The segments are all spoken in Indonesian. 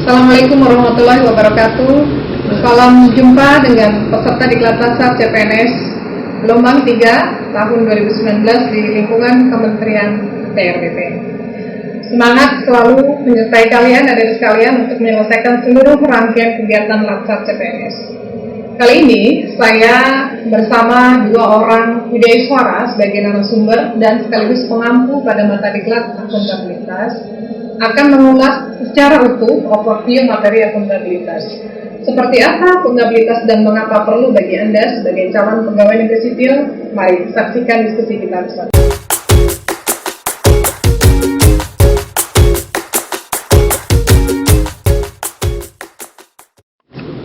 Assalamualaikum warahmatullahi wabarakatuh. Salam jumpa dengan peserta Diklat Dasar CPNS gelombang 3 tahun 2019 di lingkungan Kementerian PRBP. Semangat selalu menyertai kalian, adik sekalian, untuk menyelesaikan seluruh rangkaian kegiatan Latsar CPNS. Kali ini saya bersama dua orang wideiswara sebagai narasumber dan sekaligus pengampu pada mata Diklat Akuntabilitas akan mengulas secara utuh overview materi akuntabilitas. Seperti apa akuntabilitas dan mengapa perlu bagi Anda sebagai calon pegawai negeri sipil? Mari saksikan diskusi kita bersama.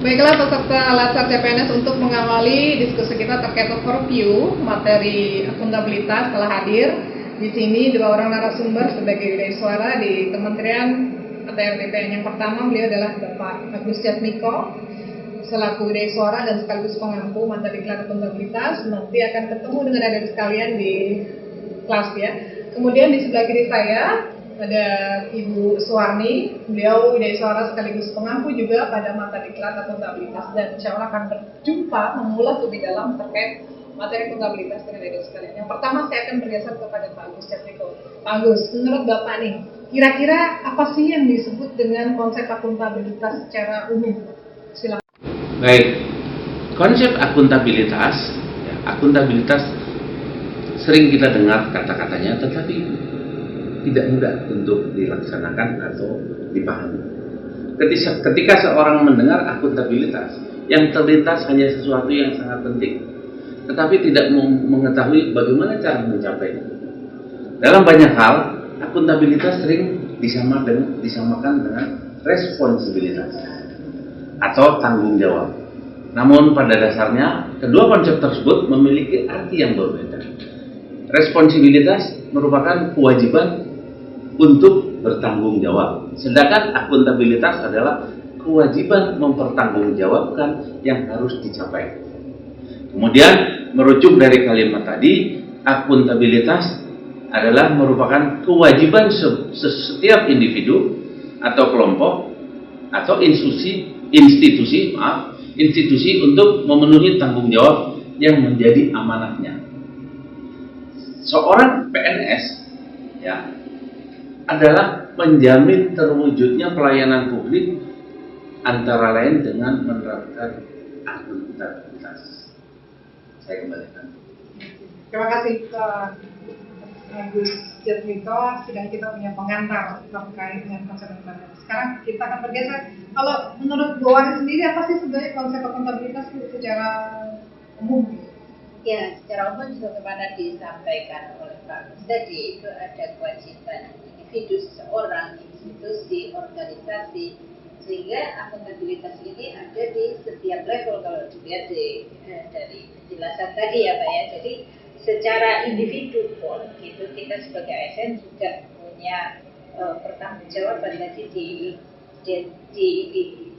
Baiklah peserta Latsar CPNS, untuk mengawali diskusi kita terkait overview materi akuntabilitas telah hadir di sini dua orang narasumber sebagai wideiswara di Kementerian PRBP. Yang pertama, beliau adalah Bapak Agus Jatmiko selaku wideiswara dan sekaligus pengampu mata Diklat Akuntabilitas. Nanti akan ketemu dengan adik sekalian di kelas ya. Kemudian di sebelah kiri saya ada Ibu Suwarni, beliau wideiswara sekaligus pengampu juga pada mata Diklat Akuntabilitas, dan insya Allah akan berjumpa mengulas lebih dalam terkait materi akuntabilitas dengan adik sekalian. Yang pertama saya akan bergeser kepada Pak Agus Jatmiko. Pak Agus, menurut Bapak nih, kira-kira apa sih yang disebut dengan konsep akuntabilitas secara umum? Silakan. Baik, konsep akuntabilitas, akuntabilitas sering kita dengar kata-katanya, tetapi tidak mudah untuk dilaksanakan atau dipahami. Ketika seorang mendengar akuntabilitas, yang terlintas hanya sesuatu yang sangat penting, tetapi tidak mengetahui bagaimana cara mencapainya. Dalam banyak hal, akuntabilitas sering disamakan dengan responsibilitas atau tanggung jawab. Namun pada dasarnya, kedua konsep tersebut memiliki arti yang berbeda. Responsibilitas merupakan kewajiban untuk bertanggung jawab, sedangkan akuntabilitas adalah kewajiban mempertanggungjawabkan yang harus dicapai. Kemudian merujuk dari kalimat tadi, akuntabilitas adalah merupakan kewajiban setiap individu atau kelompok atau institusi untuk memenuhi tanggung jawab yang menjadi amanatnya. Seorang PNS adalah menjamin terwujudnya pelayanan publik, antara lain dengan menerapkan akuntabilitas. Saya kembalikan. Terima kasih Pak Agus Jatmiko. Sudah kita punya pengantar terkait dengan konsep akuntabilitas. Sekarang kita akan bergeser. Kalau menurut Bu Wani sendiri, apa sih sebenarnya konsep akuntabilitas secara umum? Ya, secara umum sebagaimana disampaikan oleh Pak Agus tadi, itu ada kewajiban individu, seseorang, institusi, organisasi, sehingga akuntabilitas ini ada di setiap level. Kalau dilihat dari penjelasan tadi ya Pak ya, jadi secara individu pun gitu, kita sebagai ASN juga punya pertanggungjawaban tadi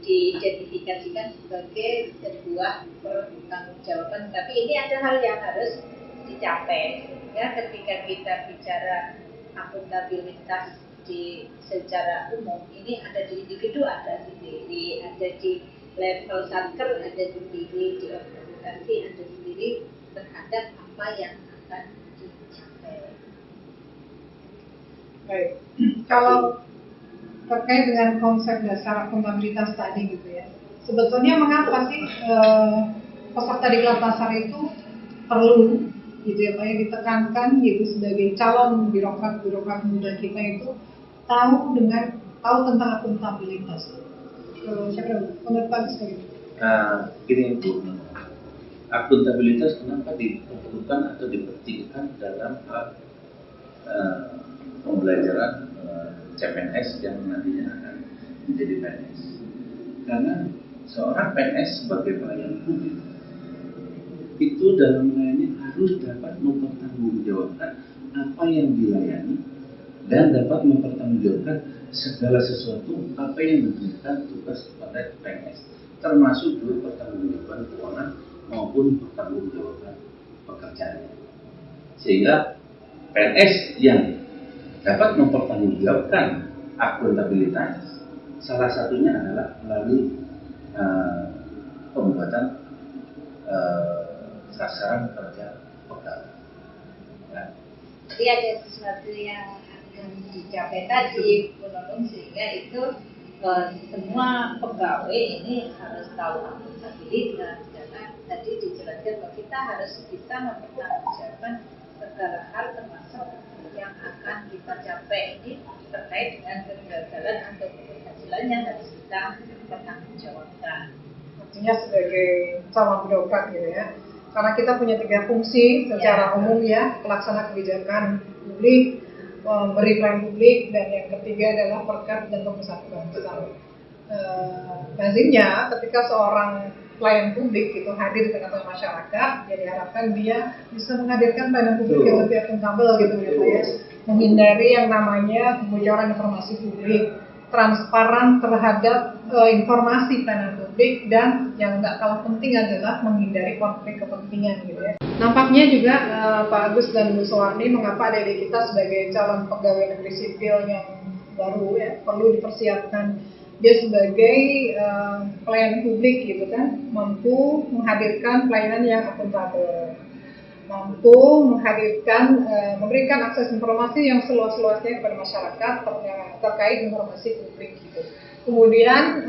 diidentifikasikan sebagai sebuah pertanggungjawaban, tapi ini ada hal yang harus dicapai, sehingga ketika kita bicara akuntabilitas secara umum, ini ada di individu, ada sendiri, ada di level satker, ada sendiri, di organisasi ada sendiri, terhadap apa yang akan dicapai. Baik, kalau terkait dengan konsep dasar akuntabilitas tadi gitu ya, sebetulnya mengapa sih peserta Diklat Dasar itu perlu gitu ya Pak ya, ditekankan gitu sebagai calon birokrat muda kita itu tahu tentang akuntabilitas. Siapa menurut Pak sekali? Gini Bu, akuntabilitas kenapa diperlukan atau dipentingkan dalam pembelajaran CPNS yang nantinya akan menjadi PNS? Karena seorang PNS sebagai pelayan publik itu dalam melayani harus dapat mempertanggungjawabkan apa yang dilayani dan dapat mempertanggungjawabkan segala sesuatu apa yang diberikan tugas kepada PNS, termasuk juga pertanggungjawaban keuangan maupun pertanggungjawaban pekerjaannya. Sehingga PNS yang dapat mempertanggungjawabkan akuntabilitas salah satunya adalah melalui pembuatan sasaran kerja pegawai. Ya. Jadi ada sesuatu yang akan dicapai tadi, menurut sehingga itu semua pegawai ini harus tahu akuntabilitas, karena tadi dijelaskan bahwa kita harus bisa mempertanggungjawabkan segala hal termasuk yang akan kita capai ini terkait dengan kegagalan atau keberhasilannya harus kita pertanggungjawabkan. Artinya sebagai calon birokrat gitu ya, karena kita punya 3 fungsi secara umum ya, pelaksana kebijakan publik, memberi pelayanan publik, dan yang ketiga adalah perkat dan pemersatu bangsa. Lazimnya ketika seorang pelayan publik itu hadir di tengah-tengah masyarakat, jadi diharapkan dia bisa menghadirkan pelayanan publik yang lebih akuntabel gitu ya, menghindari yang namanya kebocoran informasi publik, transparan terhadap informasi pelayanan publik, dan yang nggak kalah penting adalah menghindari konflik kepentingan gitu ya. Nampaknya juga Pak Agus dan Bu Suwarni, mengapa adik-adik kita sebagai calon pegawai negeri sipil yang baru ya perlu dipersiapkan dia sebagai pelayan publik gitu kan, mampu menghadirkan pelayanan yang akuntabel, mampu menghadirkan memberikan akses informasi yang seluas-luasnya kepada masyarakat terkait informasi publik gitu. Kemudian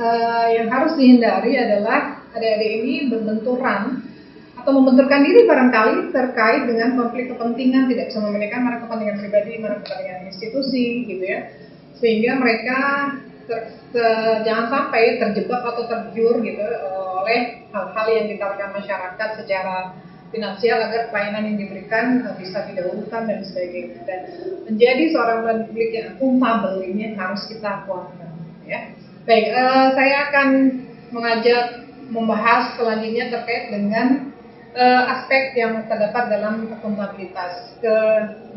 yang harus dihindari adalah adik-adik ini berbenturan atau membenturkan diri barangkali terkait dengan konflik kepentingan, tidak bisa membedakan mana kepentingan pribadi, mana kepentingan institusi gitu ya, sehingga mereka jangan sampai terjebak atau tergiur gitu oleh hal-hal yang ditawarkan masyarakat secara finansial agar pelayanan yang diberikan bisa didahulukan dan sebagainya. Dan menjadi seorang pelayan publik yang akuntabel ini harus kita kuatkan ya. Baik, saya akan mengajak membahas selanjutnya terkait dengan aspek yang terdapat dalam akuntabilitas. Ke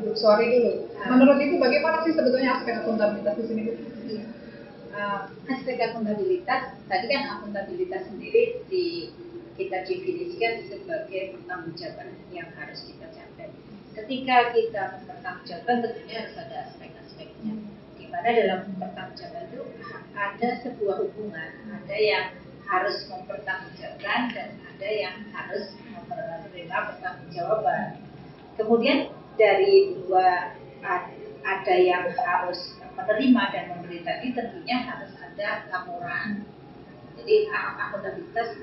Bu Suwarni dulu. Menurut Ibu bagaimana sih sebetulnya aspek akuntabilitas di sini, Bu? Aspek akuntabilitas, tadi kan akuntabilitas sendiri kita definisikan sebagai pertanggungjawaban yang harus kita capai. Ketika kita mempertanggungjawabkan tentunya harus ada aspek-aspeknya. Di mana dalam pertanggungjawaban itu ada sebuah hubungan, ada yang harus mempertanggungjawabkan dan ada yang harus menerima pertanggungjawaban. Kemudian dari dua ada yang harus menerima dan memberi tadi tentunya harus ada laporan. Jadi akuntabilitas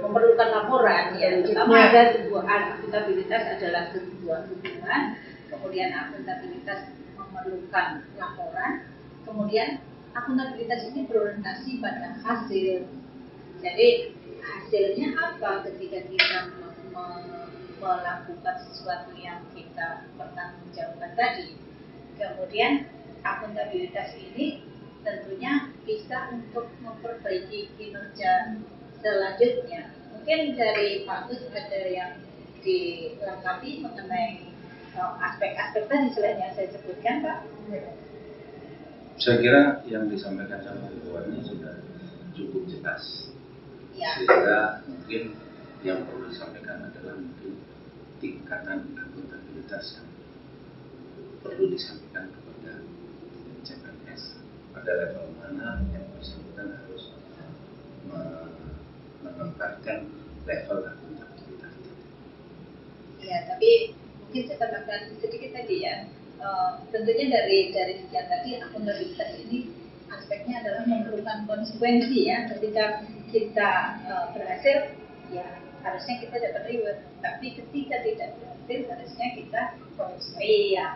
memerlukan laporan. Ya, pertama ada sebuah akuntabilitas adalah sebuah hubungan, kemudian akuntabilitas memerlukan laporan, kemudian akuntabilitas ini berorientasi pada hasil. Jadi hasilnya apa ketika kita melakukan sesuatu yang kita pertanggungjawabkan tadi. Kemudian akuntabilitas ini tentunya bisa untuk memperbaiki kinerja selanjutnya. Mungkin dari Pak Gus ada yang dilengkapi mengenai aspek-aspek tadi selain yang saya sebutkan, Pak. Saya kira yang disampaikan sama Bu Suwarni sudah cukup jelas. Ya. Sehingga mungkin yang perlu disampaikan adalah mungkin tingkatan akuntabilitas yang perlu disampaikan kepada CPNS pada level mana yang bersangkutan harus menempatkan level akuntabilitas. Ya, tapi mungkin saya tambahkan sedikit tadi ya. Tentunya dari sekian tadi akuntabilitas ini aspeknya adalah memerlukan konsekuensi ya. Ketika kita berhasil, ya harusnya kita dapat reward. Tapi ketika tidak berhasil, harusnya kita iya.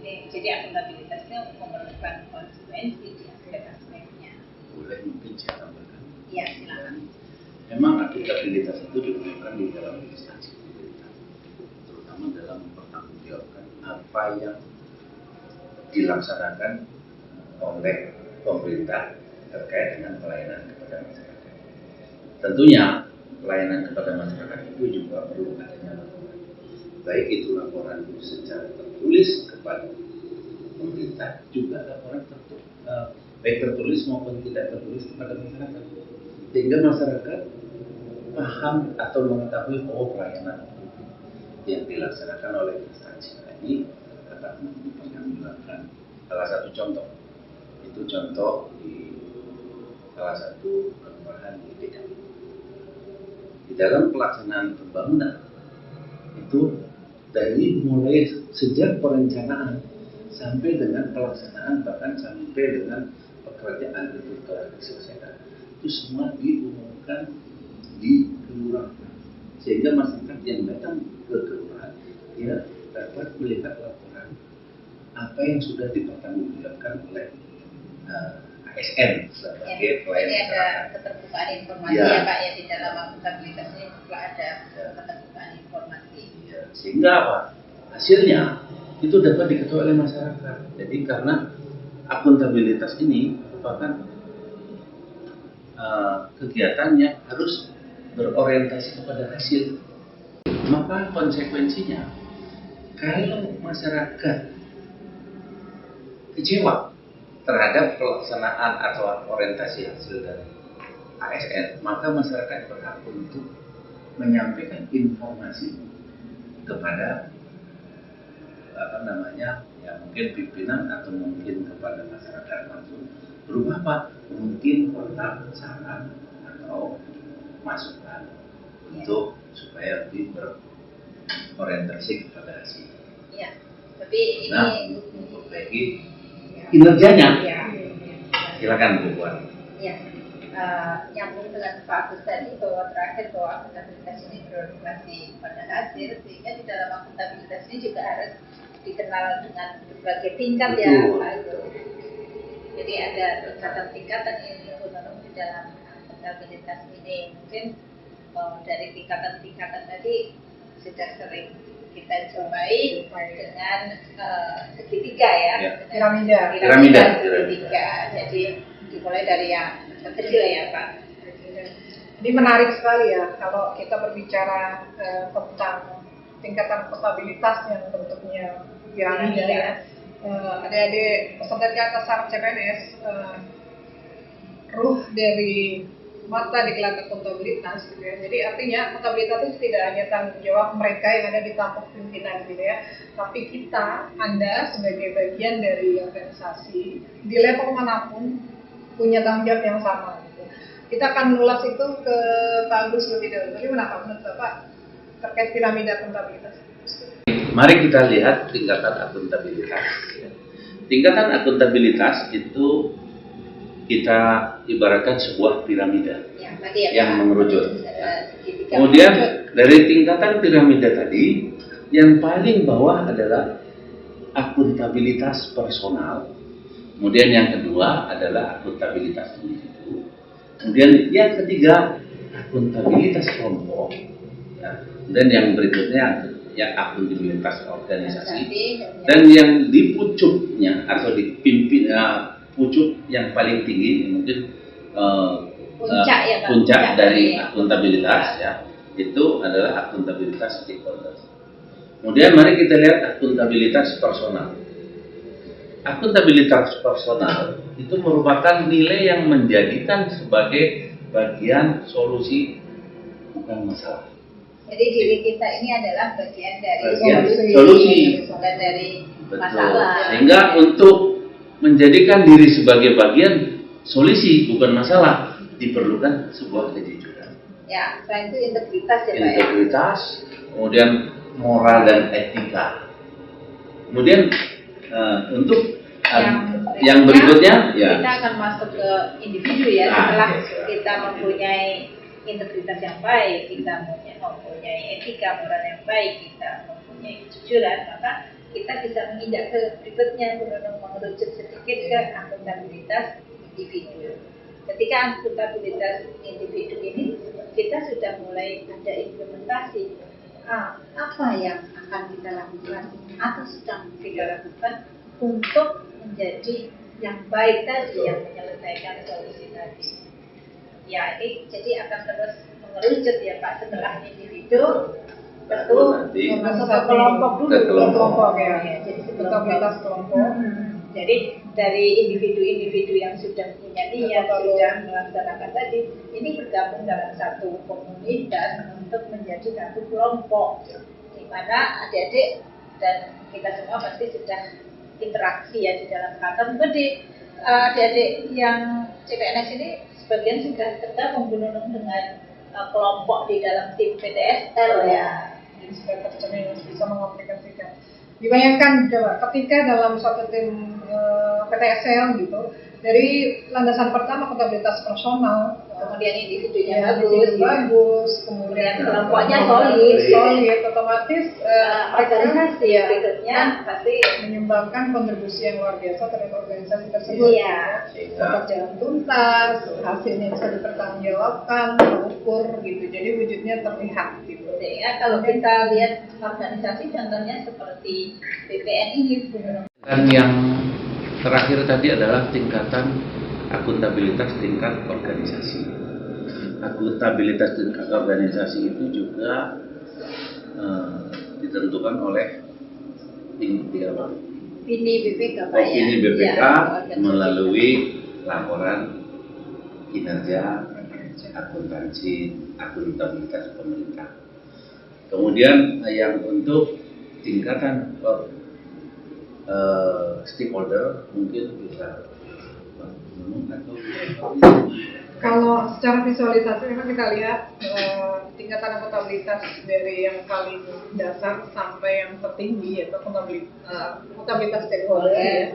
Jadi akuntabilitasnya memerlukan konsekuensi di aspek-aspeknya. Boleh mungkin saya tambahkan? Iya, silakan. Memang akuntabilitas itu diperlukan di dalam instansi pemerintah, terutama dalam mempertanggungjawabkan apa yang dilaksanakan oleh pemerintah terkait dengan pelayanan kepada masyarakat. Tentunya pelayanan kepada masyarakat itu juga perlu adanya laporan, baik itu laporan secara tertulis kepada pemerintah, juga laporan baik tertulis maupun tidak tertulis kepada masyarakat, sehingga masyarakat paham atau mengetahui pelayanan yang dilaksanakan oleh instansi ini akan mempertanggungjawabkan. Salah satu contoh Itu contoh di salah satu kelurahan di DKI. Di dalam pelaksanaan pembangunan itu dari mulai sejak perencanaan sampai dengan pelaksanaan, bahkan sampai dengan pekerjaan itu telah diselesaikan, itu semua diumumkan di kelurahan, sehingga masyarakat yang datang ke kelurahan dia dapat melihat laporan apa yang sudah dipertanggungjawabkan oleh ASN sebagai pelayan Jadi ada masyarakat. keterbukaan informasi Ya. ya Pak ya, di dalam akuntabilitas ini juga ada keterbukaan informasi. Ya, sehingga apa? Hasilnya itu dapat diketahui oleh masyarakat. Jadi karena akuntabilitas ini merupakan kegiatan yang harus berorientasi kepada hasil, maka konsekuensinya kalau masyarakat kecewa terhadap pelaksanaan atau orientasi hasil dari ASN, maka masyarakat berhak untuk menyampaikan informasi kepada ya mungkin pimpinan atau mungkin kepada masyarakat langsung, berupa apa? Mungkin kontak, saran atau masukan untuk supaya lebih berorientasi kepada hasil. Ya, tapi ini Nah, untuk memperbaiki kinerjanya, ya, silakan Bu Puan. ya. Nyambung dengan Pak Agus tadi bahwa terakhir bahwa akuntabilitas ini berorientasi pada hasil, sehingga di dalam akuntabilitas ini juga harus dikenal dengan berbagai tingkat. Betul. Ya Pak itu. Jadi ada tingkatan-tingkatan yang terkandung di dalam akuntabilitas ini. Mungkin dari tingkatan-tingkatan tadi sudah sering kita jumpai dengan segitiga ya, Piramida. segitiga. Jadi dimulai dari yang terkecil ya Pak. Jadi menarik sekali ya kalau kita berbicara tentang tingkatan akuntabilitas yang bentuknya piramida ya. Adik-adik peserta didik syarat CPNS, ruh dari mata diklat akuntabilitas gitu ya. Jadi artinya akuntabilitas itu tidak hanya tanggung jawab mereka yang ada di tampuk pimpinan gitu ya, tapi kita, Anda sebagai bagian dari organisasi di level manapun punya tanggung jawab yang sama gitu. Kita akan mengulas itu ke Pak Agus lebih dahulu. Tapi kenapa menurut Bapak terkait piramida akuntabilitas? Mari kita lihat tingkatan akuntabilitas. Tingkatan akuntabilitas itu kita ibaratkan sebuah piramida Ya, tadi ya, yang Pak. mengerucut. Segitiga Kemudian mengerucut. dari tingkatan piramida tadi, yang paling bawah adalah akuntabilitas personal. Kemudian yang kedua adalah akuntabilitas individu. Kemudian yang ketiga akuntabilitas kelompok. Ya. Dan yang berikutnya ya akuntabilitas organisasi. Dan yang di pucuknya atau di pucuk yang paling tinggi mungkin Puncak ya, Pak. puncak Puncak dari dari akuntabilitas ya, itu adalah akuntabilitas stakeholder. Kemudian mari kita lihat akuntabilitas personal. Akuntabilitas personal itu merupakan nilai yang menjadikan sebagai bagian solusi bukan masalah. Jadi diri kita ini adalah bagian dari solusi. bukan dari Betul. masalah. Sehingga untuk menjadikan diri sebagai bagian solusi bukan masalah diperlukan sebuah kejujuran. Ya, selain itu integritas ya Pak ya. Integritas, kemudian moral dan etika. Kemudian untuk yang berikutnya ya kita akan masuk ke individu ya. Setelah kita mempunyai integritas yang baik, kita mempunyai etika moral yang baik, kita mempunyai kejujuran, maka kita bisa menginjak ke berikutnya, mengerucut sedikit ke akuntabilitas individu. Ketika akuntabilitas individu ini, kita sudah mulai ada implementasi apa yang akan kita lakukan atau sedang kita lakukan untuk menjadi yang baik tadi, yang menyelesaikan solusi tadi. Ya, ini jadi akan terus mengerucut ya Pak, setelah individu tentu masuk ke kelompok dulu. Ke kelompok. Ya. Jadi Akuntabilitas kelompok. Jadi dari individu-individu yang sudah punya niat, sudah melaksanakan tadi, ini bergabung dalam satu komunitas untuk menjadi satu kelompok, di mana adik-adik dan kita semua pasti sudah interaksi ya di dalam kantor. Mungkin di adik-adik yang CPNS ini sebagian sudah tergabung dengan kelompok di dalam tim PTSL ya. Jadi sudah tercermin bisa mengaplikasikan. Dibayangkan coba ketika dalam suatu tim PTSL gitu, dari landasan pertama akuntabilitas personal, kemudian individunya bagus, kemudian kelompoknya solid, otomatis organisasi ya berikutnya pasti menyumbangkan kontribusi yang luar biasa terhadap organisasi tersebut. Iya. Pekerjaan tuntas, hasilnya bisa dipertanggungjawabkan, terukur gitu. Jadi wujudnya terlihat gitu. Ya, kalau kita lihat organisasi contohnya seperti BPN ini. Dan yang terakhir tadi adalah tingkatan akuntabilitas tingkat organisasi. Akuntabilitas tingkat organisasi itu juga ditentukan oleh ini BPK Pak Opini BPK ya, melalui laporan kinerja akuntabilitas pemerintah. Kemudian yang untuk tingkatan stakeholder mungkin bisa atau kalau secara visualisasi memang kita lihat tingkatan akuntabilitas dari yang paling dasar sampai yang tertinggi yaitu akuntabilitas stakeholder ya.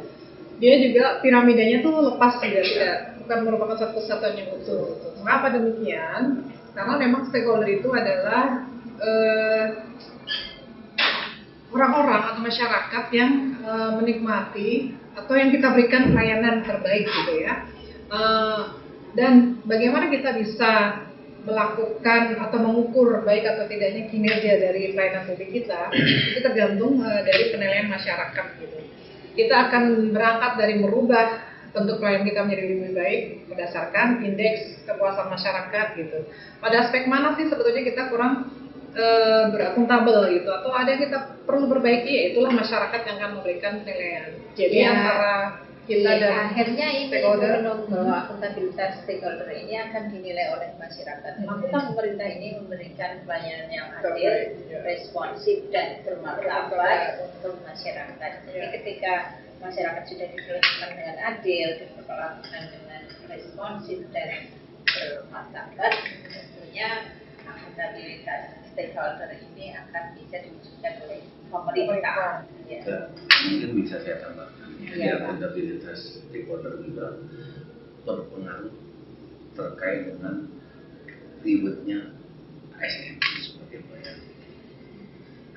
Dia juga piramidanya tuh lepas juga, bukan merupakan satu kesatuan yang utuh. Mengapa demikian? Karena memang stakeholder itu adalah orang-orang atau masyarakat yang menikmati atau yang kita berikan pelayanan terbaik gitu ya. Dan bagaimana kita bisa melakukan atau mengukur baik atau tidaknya kinerja dari pelayanan publik kita itu tergantung dari penilaian masyarakat gitu. Kita akan berangkat dari merubah bentuk pelayanan kita menjadi lebih baik berdasarkan indeks kepuasan masyarakat gitu. Pada aspek mana sih sebetulnya kita kurang berakuntabel gitu, atau ada yang kita perlu perbaiki, ya itulah masyarakat yang akan memberikan penilaian. Jadi antara kita dan akhirnya ini stakeholder bahwa akuntabilitas stakeholder ini akan dinilai oleh masyarakat. Apakah pemerintah ini memberikan pelayanan yang adil, responsif dan bermartabat untuk masyarakat. Jadi ketika masyarakat sudah diperlakukan dengan adil, diperlakukan dengan responsif dan bermartabat, tentunya akuntabilitas stakeholder ini akan bisa diwujudkan oleh pemerintah. Ya. Mungkin bisa saya tambahkan. Jadi akuntabilitas stakeholder juga berpengaruh terkait dengan ribetnya ASN sebagai pelayan.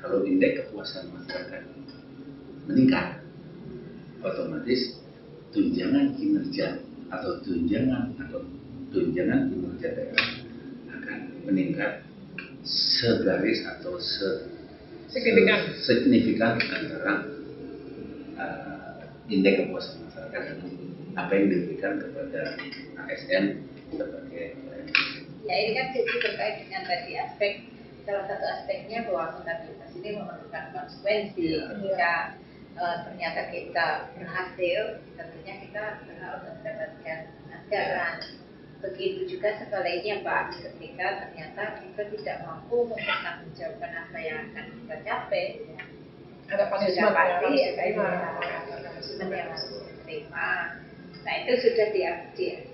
Kalau indeks kepuasan masyarakat meningkat, otomatis tunjangan kinerja atau tunjangan kinerja daerah akan meningkat segaris atau signifikan antara indeks kepuasan masyarakat dengan apa yang diberikan kepada ASN sebagai ya ini kan jadi terkait dengan tadi aspek, salah satu aspeknya bahwa akuntabilitas ini memerlukan konsekuensi. Ketika ternyata kita berhasil, tentunya kita harus mendapatkan penghargaan. Begitu juga sebaliknya Pak, ketika ternyata kita tidak mampu mempertanggungjawabkan apa yang akan kita capai, ada punishment yang harus diterima. Nah itu sudah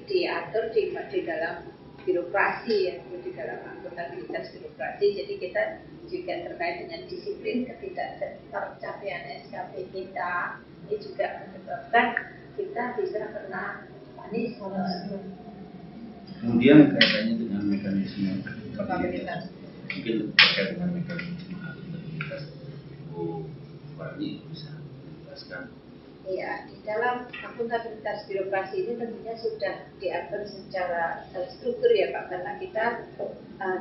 diatur di dalam birokrasi ya, di dalam akuntabilitas birokrasi. Jadi kita juga terkait dengan disiplin ketidaktercapaian SKP kita, ini juga menyebabkan kita bisa kena punishment. Kemudian kaitannya dengan mekanisme akuntabilitas, mungkin terkait dengan mekanisme akuntabilitas, Bu Fani bisa menjelaskan. Iya, di dalam akuntabilitas birokrasi ini tentunya sudah diatur secara struktur ya Pak, karena kita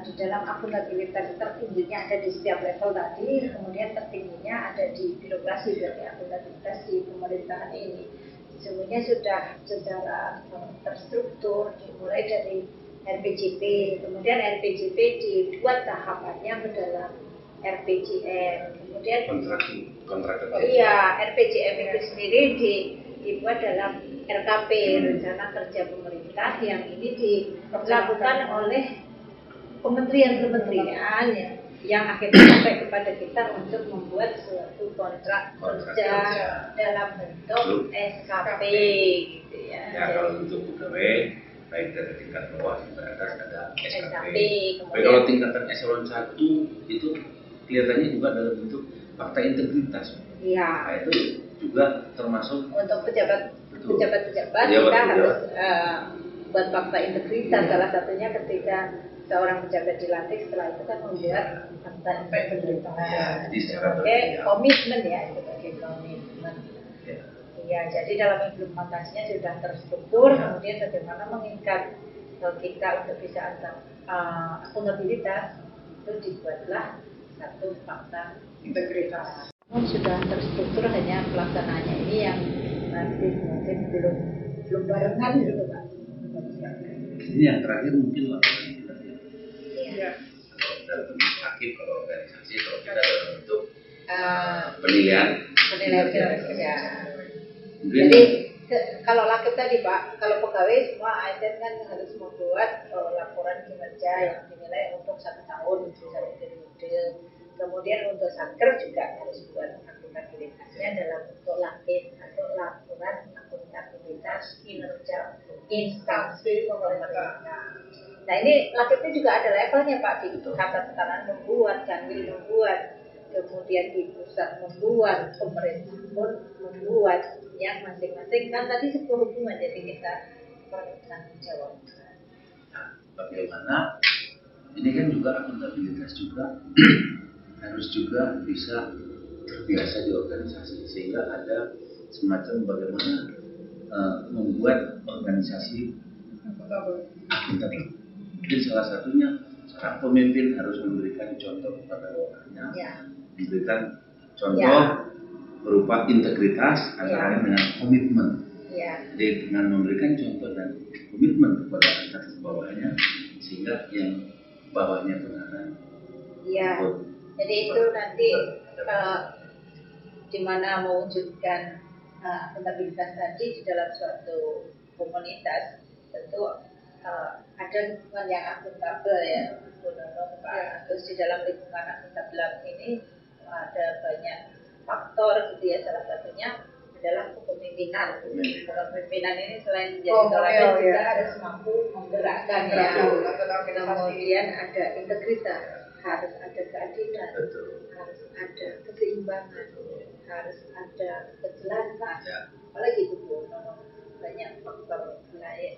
di dalam akuntabilitas tertingginya ada di setiap level tadi, kemudian tertingginya ada di birokrasi, berarti akuntabilitas di pemerintahan ini. Semuanya sudah secara terstruktur, dimulai dari RPJP, kemudian RPJP dibuat tahapannya ke dalam RPJM, kemudian kontrak iya, RPJM itu sendiri dibuat dalam RKP, Rencana Kerja Pemerintah, yang ini dilakukan oleh kementerian-kementerian ya. yang akhirnya sampai kepada kita untuk membuat suatu kontrak kerja dalam bentuk SKP gitu ya. Ya kalau untuk pegawai baik dari tingkat bawah sampai atas ada SKP. Tapi kalau tingkatan eselon 1 itu kelihatannya juga dalam bentuk fakta integritas. Iya. Nah, itu juga termasuk untuk pejabat kita harus buat fakta integritas. Salah satunya ketika seorang pejabat dilantik, setelah itu kan membuat fakta integritas. Jadi sebagai komitmen ya, sebagai komitmen. Iya, jadi dalam implementasinya sudah terstruktur. Kemudian bagaimana mengikat kita untuk bisa akuntabilitas, itu dibuatlah satu fakta integritas. Sudah terstruktur, hanya pelaksanaannya ini yang masih mungkin belum barengan gitu Pak. Ini yang terakhir mungkin laporan kita. Iya. Kalau dalam bentuk aktif, kalau organisasi, kalau kita dalam bentuk penilaian kinerja. Jadi kalau lakip tadi Pak, kalau pegawai semua ASN kan harus membuat laporan kinerja yang dinilai untuk 1 tahun satu periode. Kemudian untuk satker juga harus buat akuntabilitasnya dalam bentuk lakip atau laporan akuntabilitas kinerja instansi pemerintah. Nah ini lakipnya juga ada levelnya Pak, di Kata membuat, Kanwil membuat, kemudian di pusat membuat, pemerintah pun membuat, yang masing-masing kan tadi sebuah hubungan, jadi kita bertanggung jawab. Nah, bagaimana ini kan juga akuntabilitas juga harus juga bisa terbiasa di organisasi, sehingga ada semacam bagaimana membuat organisasi akuntabel. Mungkin salah satunya seorang pemimpin harus memberikan contoh kepada bawahannya, memberikan contoh berupa integritas antara lain dengan komitmen. Jadi dengan memberikan contoh dan komitmen kepada atas bawahnya, sehingga yang bawahnya pun akan jadi itu nanti di mana mewujudkan akuntabilitas tadi di dalam suatu komunitas, tentu ada lingkungan yang akuntabel ya, terus di dalam lingkungan akuntabel ini ada banyak faktor gitu ya, salah satunya adalah kepemimpinan. Kepemimpinan ini selain menjadi teladan juga harus mampu menggerakkan ya. Kemudian ada integritas, harus ada keadilan, harus ada keseimbangan, harus ada kejelasan. Apalagi itu banyak faktor lain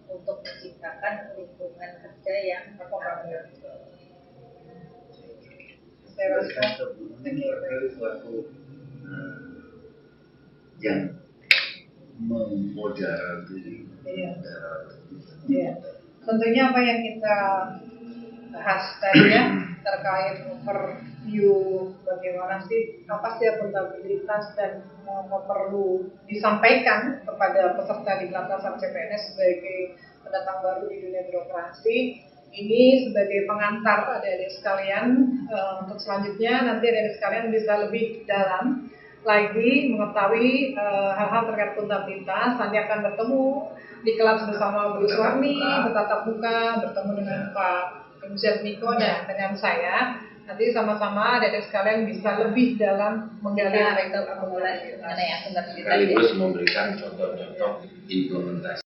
untuk menciptakan lingkungan kerja yang akuntabel. Saya rasa suatu yang memoderasi. Tentunya apa yang kita bahas tadi ya terkait overview bagaimana sih apa sih akuntabilitas dan perlu disampaikan kepada peserta di pelatihan CPNS sebagai pendatang baru di dunia birokrasi. Ini sebagai pengantar adik-adik sekalian untuk selanjutnya nanti adik-adik sekalian bisa lebih dalam lagi mengetahui hal-hal terkait akuntabilitas. Nanti akan bertemu di kelas bersama Bu Suwarni, bertatap muka, bertemu dengan Pak Ibu Miko dan dengan saya. Nanti sama-sama adik-adik sekalian bisa lebih dalam menggali mengenai akuntabilitas. Sekaligus memberikan contoh-contoh implementasi.